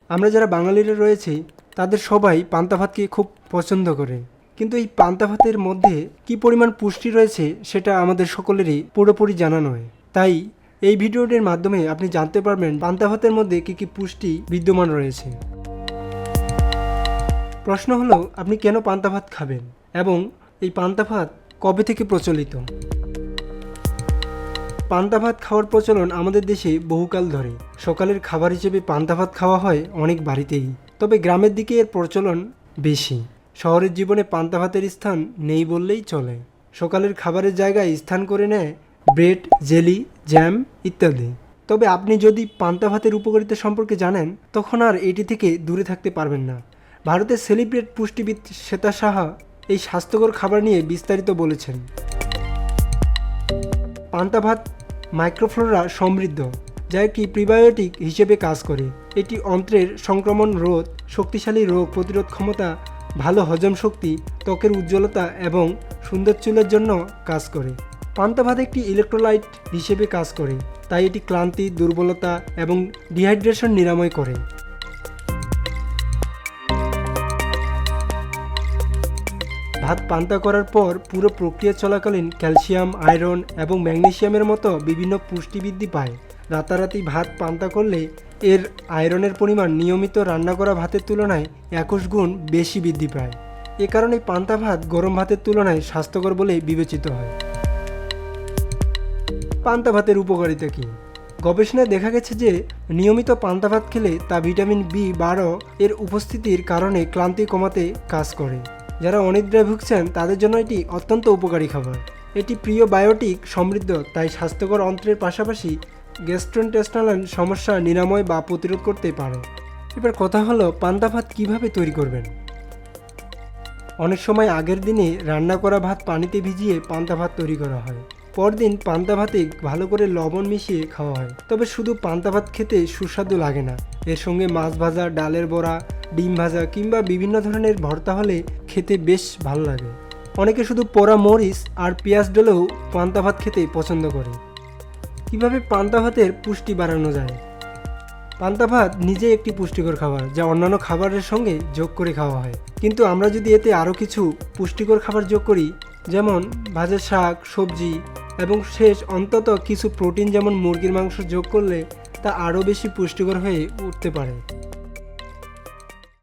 আমরা যারা বাঙালিরা রয়েছি তাদের সবাই পান্তা ভাতকে খুব পছন্দ করে, কিন্তু এই পান্তা ভাতের মধ্যে কি পরিমাণ পুষ্টি রয়েছে সেটা আমাদের সকলেরই পুরোপুরি জানা নয়। তাই এই ভিডিওটির মাধ্যমে আপনি জানতে পারবেন পান্তা ভাতের মধ্যে কি কি পুষ্টি বিদ্যমান রয়েছে। প্রশ্ন হলো, আপনি কেন পান্তা ভাত খাবেন এবং এই পান্তা ভাত কবে থেকে প্রচলিত? পান্তা ভাত খাওয়ার প্রচলন আমাদের দেশে বহুকাল ধরে। সকালের খাবার হিসেবে পান্তা ভাত খাওয়া হয় অনেক বাড়িতেই, তবে গ্রামের দিকে এর প্রচলন বেশি। শহরের জীবনে পান্তা ভাতের স্থান নেই বললেই চলে। সকালের খাবারের জায়গায় স্থান করে নেয় ব্রেড, জেলি, জ্যাম ইত্যাদি। তবে আপনি যদি পান্তা ভাতের উপকারিতা সম্পর্কে জানেন তখন আর এটি থেকে দূরে থাকতে পারবেন না। ভারতের সেলিব্রেট পুষ্টিবিদ শ্বেতা সাহা এই স্বাস্থ্যকর খাবার নিয়ে বিস্তারিত বলেছেন। পান্তা ভাত মাইক্রোফ্লোরা সমৃদ্ধ, যা একটি প্রিবায়োটিক হিসেবে কাজ করে। এটি অন্ত্রের সংক্রমণ রোধ, শক্তিশালী রোগ প্রতিরোধ ক্ষমতা, ভালো হজম শক্তি, ত্বকের উজ্জ্বলতা এবং সুন্দর চুলের জন্য কাজ করে। পান্তা ভাত একটি ইলেকট্রোলাইট হিসেবে কাজ করে, তাই এটি ক্লান্তি, দুর্বলতা এবং ডিহাইড্রেশন নিরাময় করে। ভাত পান্তা করার পর পুরো প্রক্রিয়া চলাকালীন ক্যালসিয়াম, আয়রন এবং ম্যাগনেসিয়ামের মতো বিভিন্ন পুষ্টি বৃদ্ধি পায়। রাতারাতি ভাত পান্তা করলে এর আয়রনের পরিমাণ নিয়মিত রান্না করা ভাতের তুলনায় 21 গুণ বেশি বৃদ্ধি পায়। এ কারণে পান্তা ভাত গরম ভাতের তুলনায় স্বাস্থ্যকর বলে বিবেচিত হয়। পান্তা ভাতের উপকারিতা কী? গবেষণায় দেখা গেছে যে নিয়মিত পান্তা ভাত খেলে তা ভিটামিন B12 এর উপস্থিতির কারণে ক্লান্তি কমাতে কাজ করে। যারা অনিদ্রায় ভুগছেন তাদের জন্য এটি অত্যন্ত উপকারী খাবার। এটি প্রিবায়োটিক সমৃদ্ধ, তাই স্বাস্থ্যকর অন্ত্রের পাশাপাশি গ্যাস্ট্রোইন্টেস্টাইনাল সমস্যা নিরাময় বা প্রতিরোধ করতে পারে। এবার কথা হলো, পান্তা ভাত কীভাবে তৈরি করবেন। অনেক সময় আগের দিনে রান্না করা ভাত পানিতে ভিজিয়ে পান্তা ভাত তৈরি করা হয়। পরদিন পান্তা ভাতে ভালো করে লবণ মিশিয়ে খাওয়া হয়। তবে শুধু পান্তা ভাত খেতে সুস্বাদু লাগে না, এর সঙ্গে মাছ ভাজা, ডালের বড়া, ডিম ভাজা কিংবা বিভিন্ন ধরনের ভর্তা হলে খেতে বেশ ভালো লাগে। অনেকে শুধু পোড়া মরিচ আর পেঁয়াজ ডলেও পান্তা ভাত খেতে পছন্দ করে। কিভাবে পান্তা ভাতের পুষ্টি বাড়ানো যায়? পান্তা ভাত নিজে একটি পুষ্টিকর খাবার, যা অন্যান্য খাবারের সঙ্গে যোগ করে খাওয়া হয়। কিন্তু আমরা যদি এতে আরও কিছু পুষ্টিকর খাবার যোগ করি, যেমন ভাজা শাক, সবজি এবং শেষ অন্তত কিছু প্রোটিন যেমন মুরগির মাংস যোগ করলে তা আরও বেশি পুষ্টিকর হয়ে উঠতে পারে।